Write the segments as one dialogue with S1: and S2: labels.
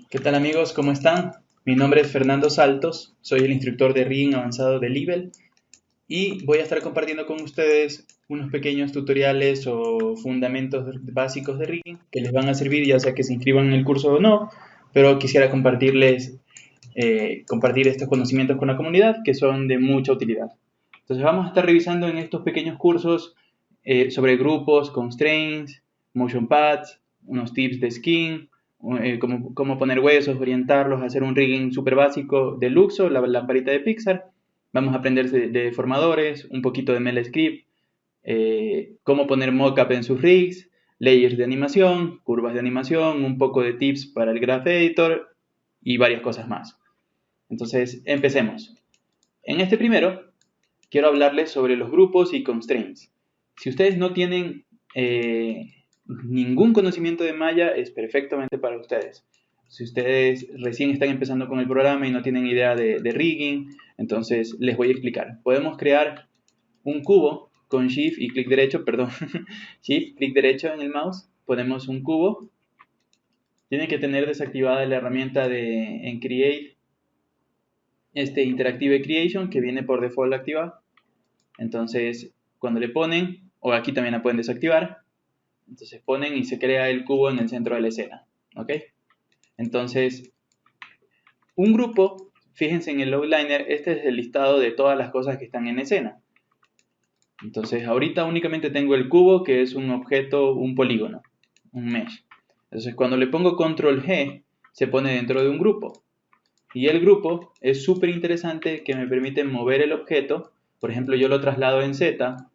S1: ¿Qué tal amigos? ¿Cómo están? Mi nombre es Fernando Saltos, soy el instructor de rigging avanzado de Level y voy a estar compartiendo con ustedes unos pequeños tutoriales o fundamentos básicos de rigging que les van a servir ya sea que se inscriban en el curso o no, pero quisiera compartir estos conocimientos con la comunidad que son de mucha utilidad. Entonces vamos a estar revisando en estos pequeños cursos sobre grupos, constraints, motion paths, unos tips de skin, cómo poner huesos, orientarlos, hacer un rigging súper básico de Luxo, la lamparita de Pixar. Vamos a aprender de deformadores, un poquito de MLScript, cómo poner mockup en sus rigs, layers de animación, curvas de animación, un poco de tips para el Graph Editor y varias cosas más. Entonces, empecemos. En este primero, quiero hablarles sobre los grupos y constraints. Si ustedes no tienen ningún conocimiento de Maya, es perfectamente para ustedes. Si ustedes recién están empezando con el programa y no tienen idea de rigging, entonces les voy a explicar. Podemos crear un cubo con Shift y clic derecho, perdón, Shift, clic derecho en el mouse, ponemos un cubo. Tiene que tener desactivada la herramienta en Create, Interactive Creation, que viene por default activada. Entonces, cuando le ponen, o aquí también la pueden desactivar, entonces ponen y se crea el cubo en el centro de la escena. ¿Ok? Entonces, un grupo, fíjense en el outliner, este es el listado de todas las cosas que están en escena. Entonces, ahorita únicamente tengo el cubo, que es un objeto, un polígono, un mesh. Entonces, cuando le pongo control G, se pone dentro de un grupo. Y el grupo es súper interesante que me permite mover el objeto. Por ejemplo, yo lo traslado en Z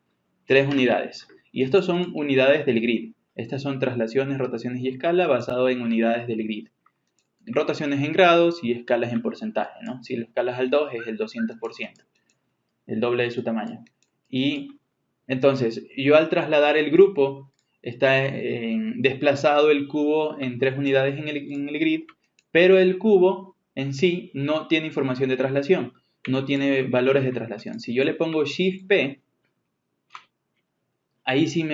S1: 3 unidades. Y estos son unidades del grid. Estas son traslaciones, rotaciones y escala basado en unidades del grid. Rotaciones en grados y escalas en porcentaje, ¿no? Si lo escalas al 2 es el 200%, el doble de su tamaño. Y entonces, yo al trasladar el grupo, está desplazado el cubo en 3 unidades en el grid, pero el cubo en sí no tiene información de traslación, no tiene valores de traslación. Si yo le pongo Shift P, ahí sí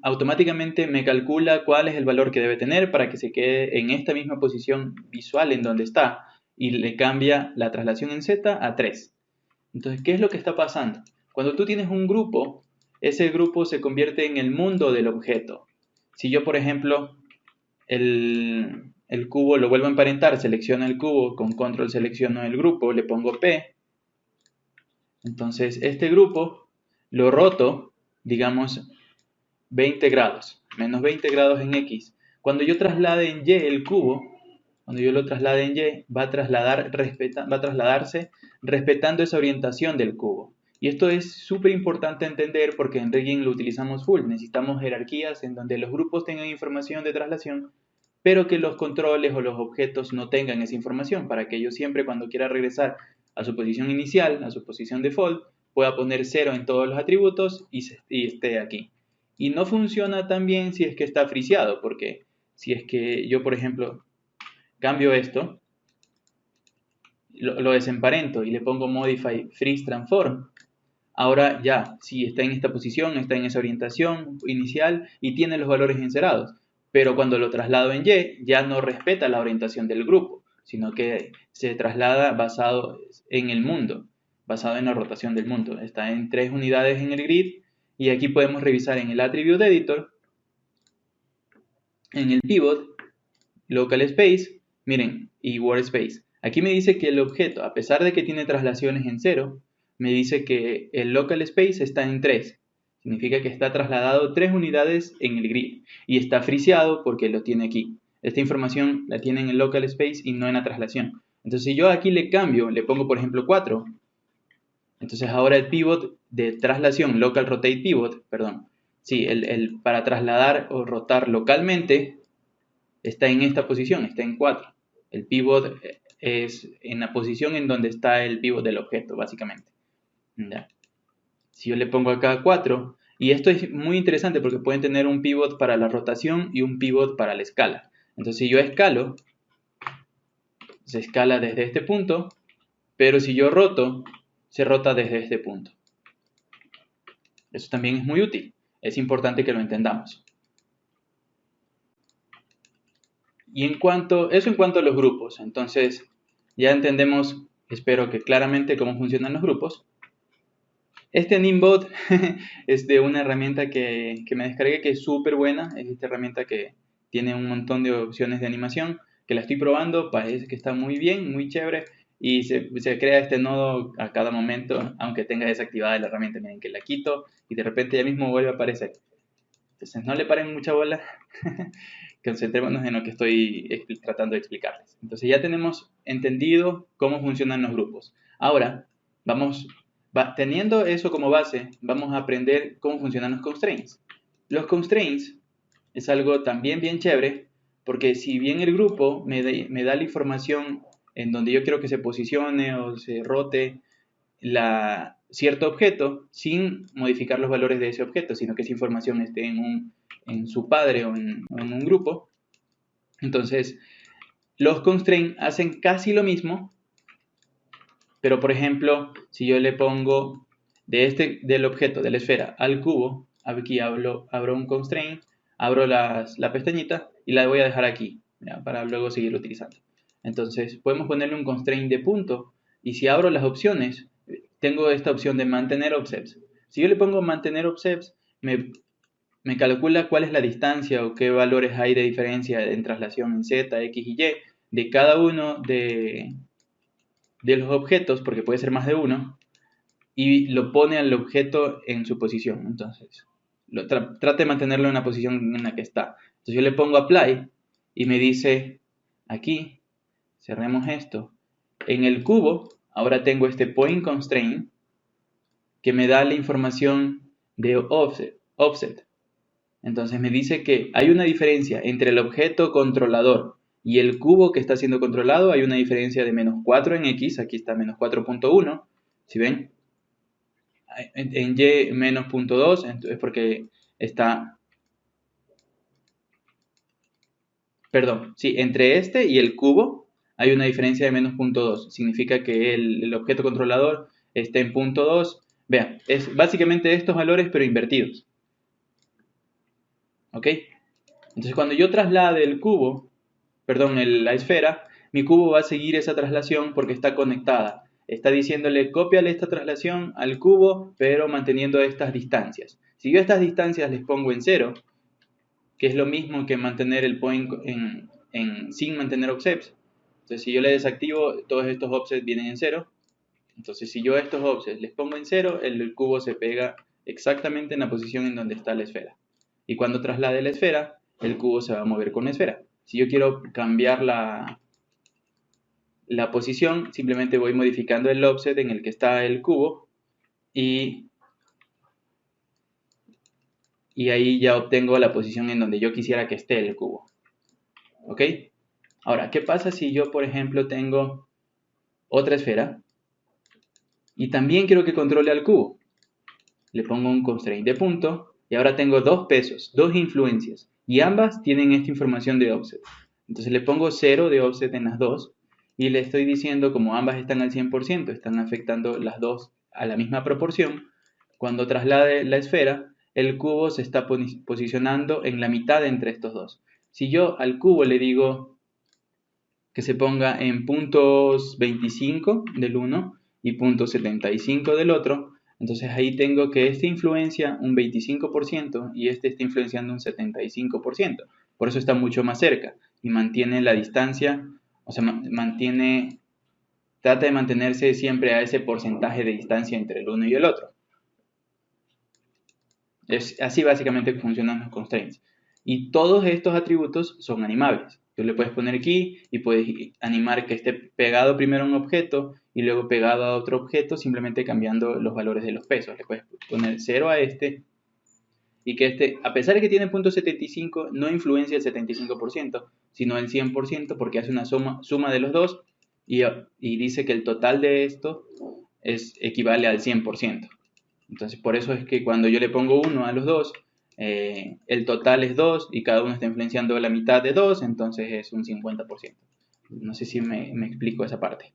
S1: automáticamente me calcula cuál es el valor que debe tener para que se quede en esta misma posición visual en donde está y le cambia la traslación en Z a 3. Entonces, ¿qué es lo que está pasando? Cuando tú tienes un grupo, ese grupo se convierte en el mundo del objeto. Si yo, por ejemplo, el cubo lo vuelvo a emparentar, selecciono el cubo, con control selecciono el grupo, le pongo P, entonces este grupo lo roto, digamos, 20 grados, menos 20 grados en X. Cuando yo traslade en Y el cubo, cuando yo lo traslade en Y, va a trasladarse respetando esa orientación del cubo. Y esto es súper importante entender porque en rigging lo utilizamos full. Necesitamos jerarquías en donde los grupos tengan información de traslación, pero que los controles o los objetos no tengan esa información para que yo siempre cuando quiera regresar a su posición inicial, a su posición default, pueda poner 0 en todos los atributos y esté aquí. Y no funciona tan bien si es que está friseado, porque si es que yo, por ejemplo, cambio esto, lo desemparento y le pongo Modify Freeze Transform, ahora ya, si está en esta posición, está en esa orientación inicial y tiene los valores encerados. Pero cuando lo traslado en Y, ya no respeta la orientación del grupo, sino que se traslada basado en el mundo, basado en la rotación del mundo. Está en 3 unidades en el grid y aquí podemos revisar en el Attribute Editor, en el Pivot, Local Space, miren, y Workspace. Aquí me dice que el objeto, a pesar de que tiene traslaciones en 0, me dice que el Local Space está en 3. Significa que está trasladado 3 unidades en el grid y está friseado porque lo tiene aquí. Esta información la tiene en el Local Space y no en la traslación. Entonces, si yo aquí le cambio, le pongo por ejemplo 4, entonces ahora el pivot de traslación, Local Rotate Pivot, perdón, sí, para trasladar o rotar localmente, está en esta posición, está en 4. El pivot es en la posición en donde está el pivot del objeto, básicamente. ¿Ya? Si yo le pongo acá 4, y esto es muy interesante porque pueden tener un pivot para la rotación y un pivot para la escala. Entonces, si yo escalo, se escala desde este punto, pero si yo roto, se rota desde este punto. Eso también es muy útil. Es importante que lo entendamos. Y eso en cuanto a los grupos. Entonces, ya entendemos, espero que claramente, cómo funcionan los grupos. Este Nimbot es de una herramienta que me descargué, que es súper buena. Es esta herramienta que tiene un montón de opciones de animación, que la estoy probando, parece que está muy bien, muy chévere. Y se crea este nodo a cada momento, aunque tenga desactivada la herramienta. Miren que la quito y de repente ya mismo vuelve a aparecer. Entonces no le paren mucha bola, concentrémonos en lo que estoy tratando de explicarles. Entonces ya tenemos entendido cómo funcionan los grupos. Ahora, teniendo eso como base, vamos a aprender cómo funcionan los constraints. Los constraints es algo también bien chévere, porque si bien el grupo me da la información en donde yo quiero que se posicione o se rote cierto objeto sin modificar los valores de ese objeto, sino que esa información esté en su padre o en un grupo. Entonces, los constraints hacen casi lo mismo, pero por ejemplo, si yo le pongo del objeto, de la esfera, al cubo, aquí abro un constraint, abro la pestañita y la voy a dejar aquí, ¿ya? Para luego seguir utilizando. Entonces, podemos ponerle un constraint de punto, y si abro las opciones, tengo esta opción de mantener offsets. Si yo le pongo mantener offsets, me calcula cuál es la distancia o qué valores hay de diferencia en traslación en Z, X y Y de cada uno de los objetos, porque puede ser más de uno, y lo pone al objeto en su posición. Entonces, trate de mantenerlo en la posición en la que está. Entonces yo le pongo apply y me dice aquí, cerremos esto, en el cubo ahora tengo este point constraint que me da la información de offset. Entonces me dice que hay una diferencia entre el objeto controlador y el cubo que está siendo controlado. Hay una diferencia de menos 4 en X, aquí está menos 4.1, ¿sí ven? En Y menos 0.2, es porque está, perdón, sí, entre este y el cubo hay una diferencia de menos 0.2. Significa que el objeto controlador está en 0.2. Vean, es básicamente estos valores pero invertidos. ¿Ok? Entonces cuando yo traslade el cubo, perdón, la esfera, mi cubo va a seguir esa traslación porque está conectada. Está diciéndole, cópiale esta traslación al cubo, pero manteniendo estas distancias. Si yo estas distancias les pongo en 0, que es lo mismo que mantener el point sin mantener offsets. Entonces si yo le desactivo, todos estos offsets vienen en 0. Entonces si yo a estos offsets les pongo en 0, el cubo se pega exactamente en la posición en donde está la esfera. Y cuando traslade la esfera, el cubo se va a mover con la esfera. Si yo quiero cambiar la posición, simplemente voy modificando el offset en el que está el cubo y ahí ya obtengo la posición en donde yo quisiera que esté el cubo. ¿Ok? Ahora, ¿qué pasa si yo, por ejemplo, tengo otra esfera y también quiero que controle al cubo? Le pongo un constraint de punto y ahora tengo dos pesos, dos influencias, y ambas tienen esta información de offset. Entonces le pongo 0 de offset en las dos y le estoy diciendo, como ambas están al 100%, están afectando las dos a la misma proporción, cuando traslade la esfera, el cubo se está posicionando en la mitad entre estos dos. Si yo al cubo le digo que se ponga en puntos 25 del uno y puntos 75 del otro, entonces ahí tengo que este influencia un 25% y este está influenciando un 75%. Por eso está mucho más cerca y mantiene la distancia, o sea, trata de mantenerse siempre a ese porcentaje de distancia entre el uno y el otro. Es así básicamente que funcionan los constraints. Y todos estos atributos son animables. Tú le puedes poner aquí y puedes animar que esté pegado primero a un objeto y luego pegado a otro objeto, simplemente cambiando los valores de los pesos. Le puedes poner 0 a este y que este, a pesar de que tiene .75, no influencia el 75%, sino el 100% porque hace una suma de los dos y dice que el total de esto equivale al 100%. Entonces, por eso es que cuando yo le pongo 1 a los dos, el total es 2 y cada uno está influenciando la mitad de 2, entonces es un 50%. No sé si me explico esa parte.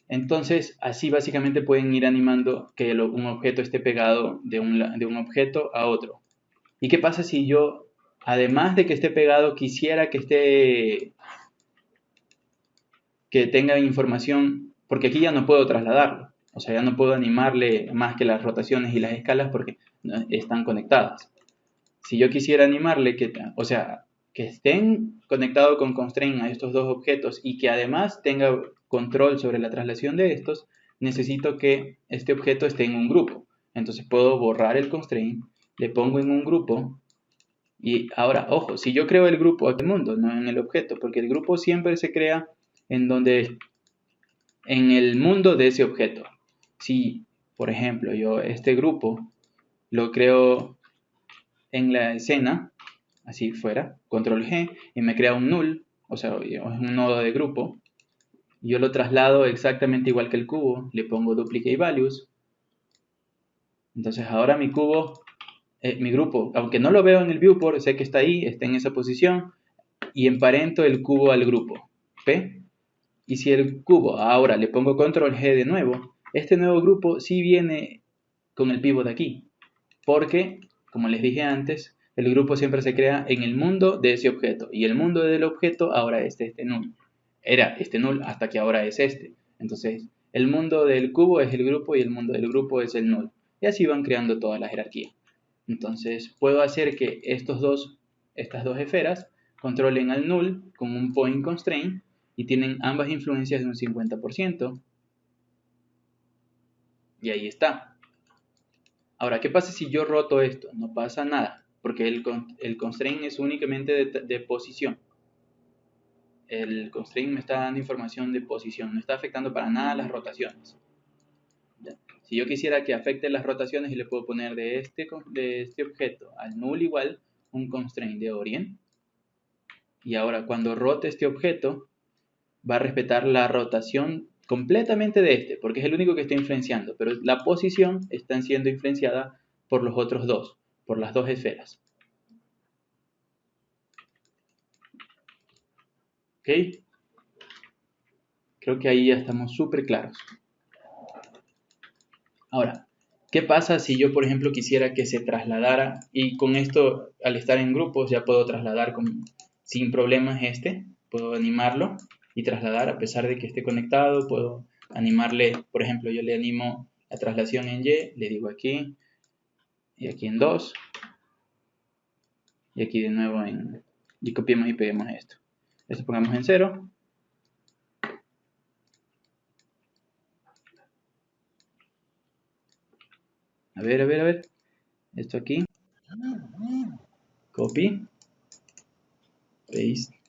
S1: Entonces, así básicamente pueden ir animando que un objeto esté pegado de un objeto a otro. ¿Y qué pasa si yo además de que esté pegado, quisiera que tenga información, porque aquí ya no puedo trasladarlo. O sea, ya no puedo animarle más que las rotaciones y las escalas porque están conectadas. Si yo quisiera animarle, o sea, que estén conectados con constraint a estos dos objetos y que además tenga control sobre la traslación de estos, necesito que este objeto esté en un grupo. Entonces puedo borrar el constraint, le pongo en un grupo y ahora, ojo, si yo creo el grupo aquí en el mundo, no en el objeto, porque el grupo siempre se crea en el mundo de ese objeto. Si, por ejemplo, yo este grupo lo creo en la escena, así fuera, control G, y me crea un null, o sea, un nodo de grupo, yo lo traslado exactamente igual que el cubo, le pongo duplicate values, entonces ahora mi grupo, aunque no lo veo en el viewport, sé que está ahí, está en esa posición, y emparento el cubo al grupo, ¿P? Y si el cubo ahora le pongo control G de nuevo, este nuevo grupo sí viene con el pivot aquí, porque, como les dije antes, el grupo siempre se crea en el mundo de ese objeto, y el mundo del objeto ahora es este null. Era este null hasta que ahora es este. Entonces, el mundo del cubo es el grupo y el mundo del grupo es el null. Y así van creando toda la jerarquía. Entonces, puedo hacer que estas dos esferas controlen al null con un point constraint y tienen ambas influencias de un 50%. Y ahí está. Ahora, ¿qué pasa si yo roto esto? No pasa nada, porque el constraint es únicamente de posición. El constraint me está dando información de posición, no está afectando para nada las rotaciones. ¿Ya? Si yo quisiera que afecte las rotaciones, le puedo poner de este objeto al null igual un constraint de orient. Y ahora, cuando rote este objeto, va a respetar la rotación completamente de este, porque es el único que está influenciando, pero la posición está siendo influenciada por los otros dos, por las dos esferas. ¿Ok? Creo que ahí ya estamos súper claros. Ahora, ¿qué pasa si yo, por ejemplo, quisiera que se trasladara y con esto, al estar en grupos, ya puedo trasladar sin problemas puedo animarlo y trasladar a pesar de que esté conectado, puedo animarle, por ejemplo, yo le animo la traslación en Y, le digo aquí, y aquí en 2, y aquí de nuevo y copiemos y peguemos esto. Esto pongamos en 0. A ver. Esto aquí. Copy. Paste.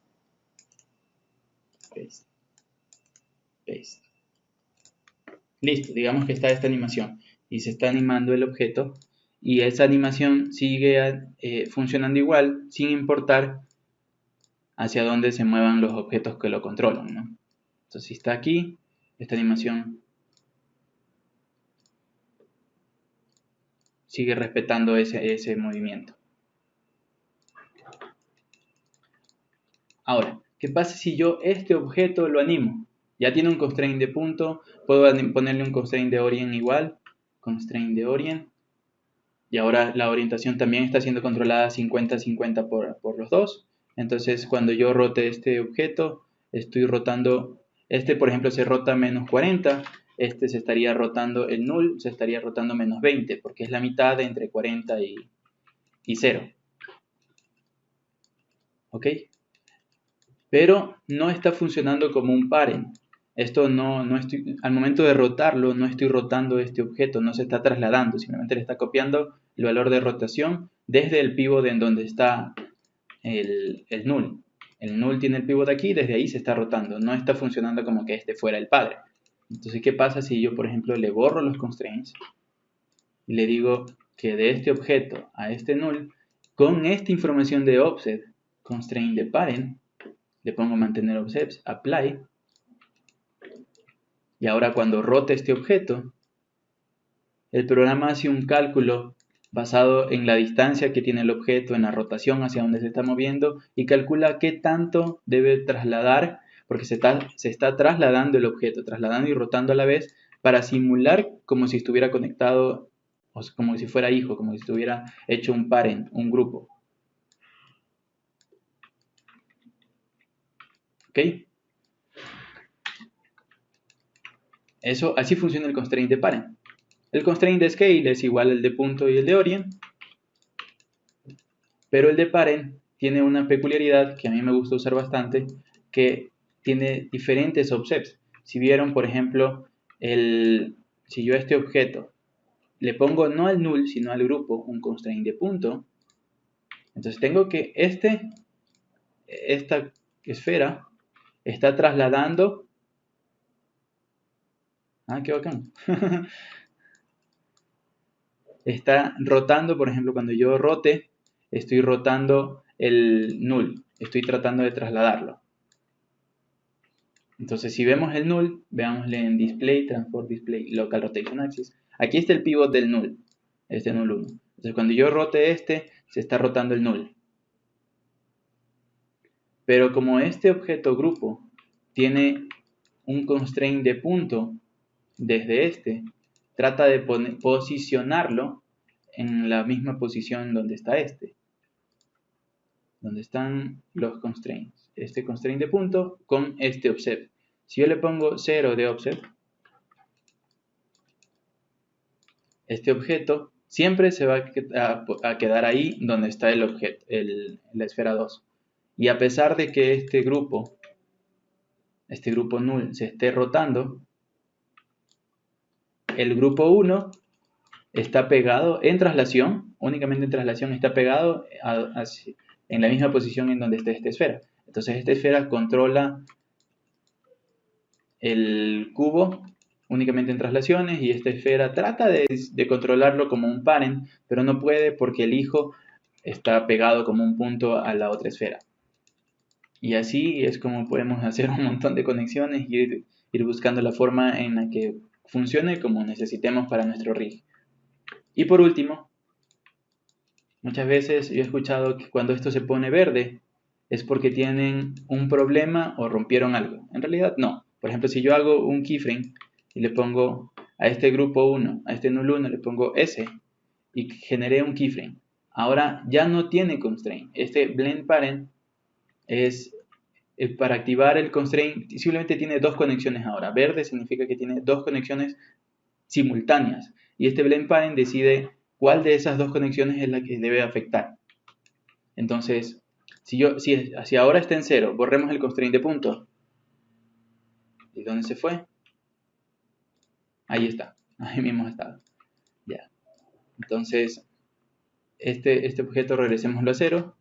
S1: Paste. Paste. Listo, digamos que está esta animación y se está animando el objeto y esa animación sigue funcionando igual sin importar hacia dónde se muevan los objetos que lo controlan, ¿no? Entonces si está aquí, esta animación sigue respetando ese movimiento. Ahora, ¿qué pasa si yo este objeto lo animo? Ya tiene un constraint de punto, puedo ponerle un constraint de orient igual, constraint de orient, y ahora la orientación también está siendo controlada 50-50 por los dos. Entonces, cuando yo rote este objeto, estoy rotando, por ejemplo se rota menos 40, se estaría rotando el null, se estaría rotando menos 20, porque es la mitad entre 40 y 0. ¿Ok? Pero no está funcionando como un parent. Esto al momento de rotarlo, no estoy rotando este objeto, no se está trasladando, simplemente le está copiando el valor de rotación desde el pivot en donde está el null. El null tiene el pivot aquí, desde ahí se está rotando, no está funcionando como que este fuera el padre. Entonces, ¿qué pasa si yo, por ejemplo, le borro los constraints y le digo que de este objeto a este null, con esta información de offset, constraint de parent, le pongo mantener offsets, apply, y ahora cuando rote este objeto, el programa hace un cálculo basado en la distancia que tiene el objeto, en la rotación hacia donde se está moviendo, y calcula qué tanto debe trasladar, porque se está trasladando el objeto, trasladando y rotando a la vez, para simular como si estuviera conectado, o como si fuera hijo, como si estuviera hecho un parent, un grupo. ¿Ok? Así funciona el constraint de parent. El constraint de scale es igual al de punto y el de orient, pero el de parent tiene una peculiaridad que a mí me gusta usar bastante, que tiene diferentes offsets. Si vieron, por ejemplo, si yo a este objeto le pongo no al null, sino al grupo, un constraint de punto, entonces tengo que esta esfera está trasladando... Ah, qué bacán. Está rotando, por ejemplo, cuando yo rote, estoy rotando el null, estoy tratando de trasladarlo. Entonces, si vemos el null, veámosle en display, transport display, local rotation axis. Aquí está el pivot del null, este null 1. Entonces, cuando yo rote se está rotando el null. Pero como este objeto grupo tiene un constraint de punto desde trata de posicionarlo en la misma posición donde está donde están los constraints. Este constraint de punto con este offset. Si yo le pongo 0 de offset, este objeto siempre se va a quedar ahí donde está el objeto, la esfera 2. Y a pesar de que este grupo null se esté rotando, el grupo 1 está pegado en traslación, únicamente en traslación está pegado en la misma posición en donde está esta esfera. Entonces esta esfera controla el cubo únicamente en traslaciones y esta esfera trata de controlarlo como un parent, pero no puede porque el hijo está pegado como un punto a la otra esfera. Y así es como podemos hacer un montón de conexiones y ir buscando la forma en la que funcione como necesitemos para nuestro rig. Y por último, muchas veces yo he escuchado que cuando esto se pone verde es porque tienen un problema o rompieron algo. En realidad no. Por ejemplo, si yo hago un keyframe y le pongo a este grupo 1, a este null 1, le pongo S y generé un keyframe. Ahora ya no tiene constraint. Este blend parent es para activar el constraint, simplemente tiene dos conexiones ahora. Verde significa que tiene dos conexiones simultáneas. Y este blend parent decide cuál de esas dos conexiones es la que debe afectar. Entonces, si ahora está en 0, borremos el constraint de punto. ¿Y dónde se fue? Ahí está. Ahí mismo está. Ya. Entonces, este objeto regresémoslo a 0.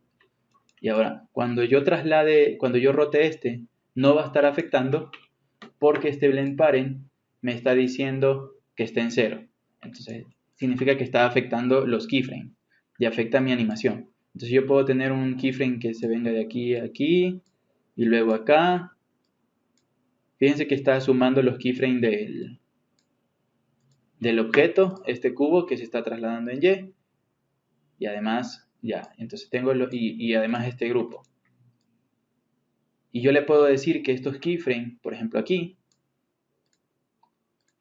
S1: Y ahora, cuando yo rote no va a estar afectando porque este blend parent me está diciendo que está en 0. Entonces, significa que está afectando los keyframes y afecta mi animación. Entonces, yo puedo tener un keyframe que se venga de aquí a aquí y luego acá. Fíjense que está sumando los keyframes del objeto, este cubo que se está trasladando en Y. Y además, ya, entonces tengo y además este grupo. Y yo le puedo decir que estos keyframes, por ejemplo aquí,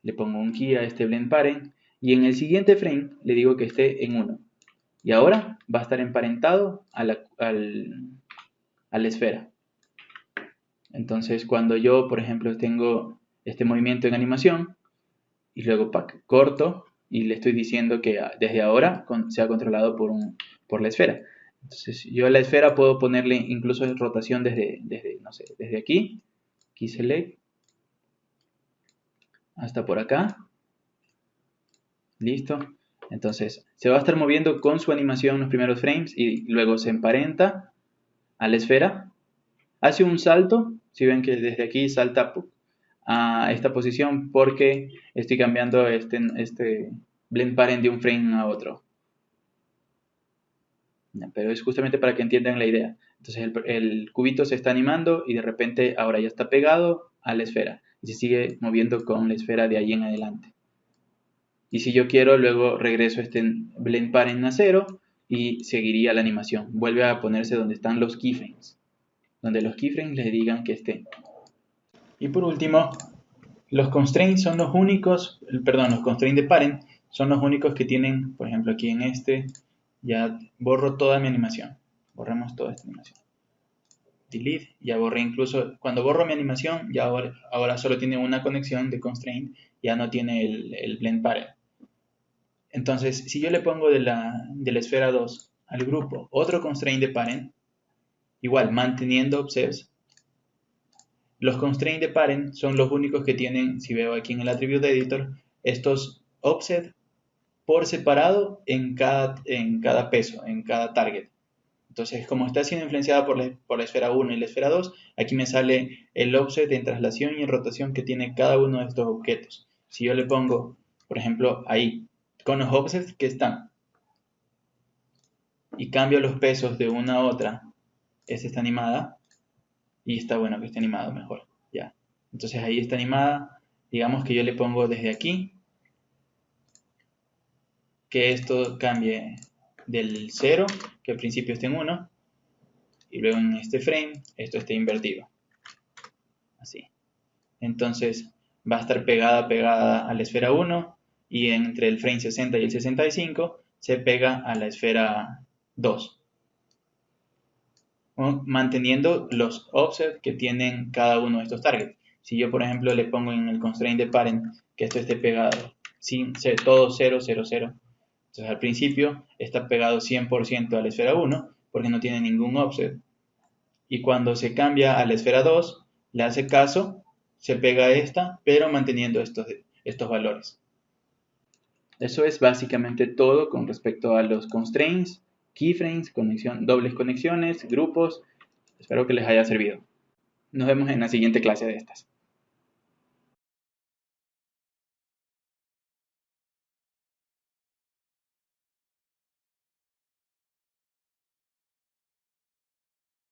S1: le pongo un key a este blend parent y en el siguiente frame le digo que esté en 1. Y ahora va a estar emparentado a la esfera. Entonces cuando yo, por ejemplo, tengo este movimiento en animación y luego corto y le estoy diciendo que desde ahora sea controlado por la esfera. Entonces yo a la esfera puedo ponerle incluso rotación desde aquí, key select, hasta por acá. Listo. Entonces se va a estar moviendo con su animación en los primeros frames y luego se emparenta a la esfera. Hace un salto, si ven que desde aquí salta a esta posición porque estoy cambiando este blend parent de un frame a otro. Pero es justamente para que entiendan la idea. Entonces el cubito se está animando y de repente ahora ya está pegado a la esfera y se sigue moviendo con la esfera de ahí en adelante. Y si yo quiero, luego regreso este blend parent a 0 y seguiría la animación. Vuelve a ponerse donde están los keyframes, donde los keyframes le digan que estén. Y por último, los constraints son los únicos, los constraints de parent son los únicos que tienen, por ejemplo, aquí en ya borro toda mi animación. Borramos toda esta animación. delete, ya borré incluso, cuando borro mi animación, ya ahora solo tiene una conexión de constraint, ya no tiene el blend parent. Entonces, si yo le pongo de la esfera 2 al grupo otro constraint de parent, igual manteniendo observes, los constraints de parent son los únicos que tienen, si veo aquí en el attribute editor, estos offset por separado en cada peso, en cada target. Entonces, como está siendo influenciada por la esfera 1 y la esfera 2, aquí me sale el offset en traslación y en rotación que tiene cada uno de estos objetos. Si yo le pongo, por ejemplo, ahí, con los offsets que están, y cambio los pesos de una a otra, esta está animada, y está bueno que esté animado mejor, ya. Entonces ahí está animada, digamos que yo le pongo desde aquí, que esto cambie del 0, que al principio esté en 1, y luego en este frame esto esté invertido, así. Entonces va a estar pegada a la esfera 1, y entre el frame 60 y el 65 se pega a la esfera 2, manteniendo los offsets que tienen cada uno de estos targets. Si yo, por ejemplo, le pongo en el constraint de parent que esto esté pegado, sin ser todo 0, 0, 0, entonces al principio está pegado 100% a la esfera 1 porque no tiene ningún offset. Y cuando se cambia a la esfera 2, le hace caso, se pega a esta, pero manteniendo estos valores. Eso es básicamente todo con respecto a los constraints, keyframes, dobles conexiones, grupos. Espero que les haya servido. Nos vemos en la siguiente clase de estas.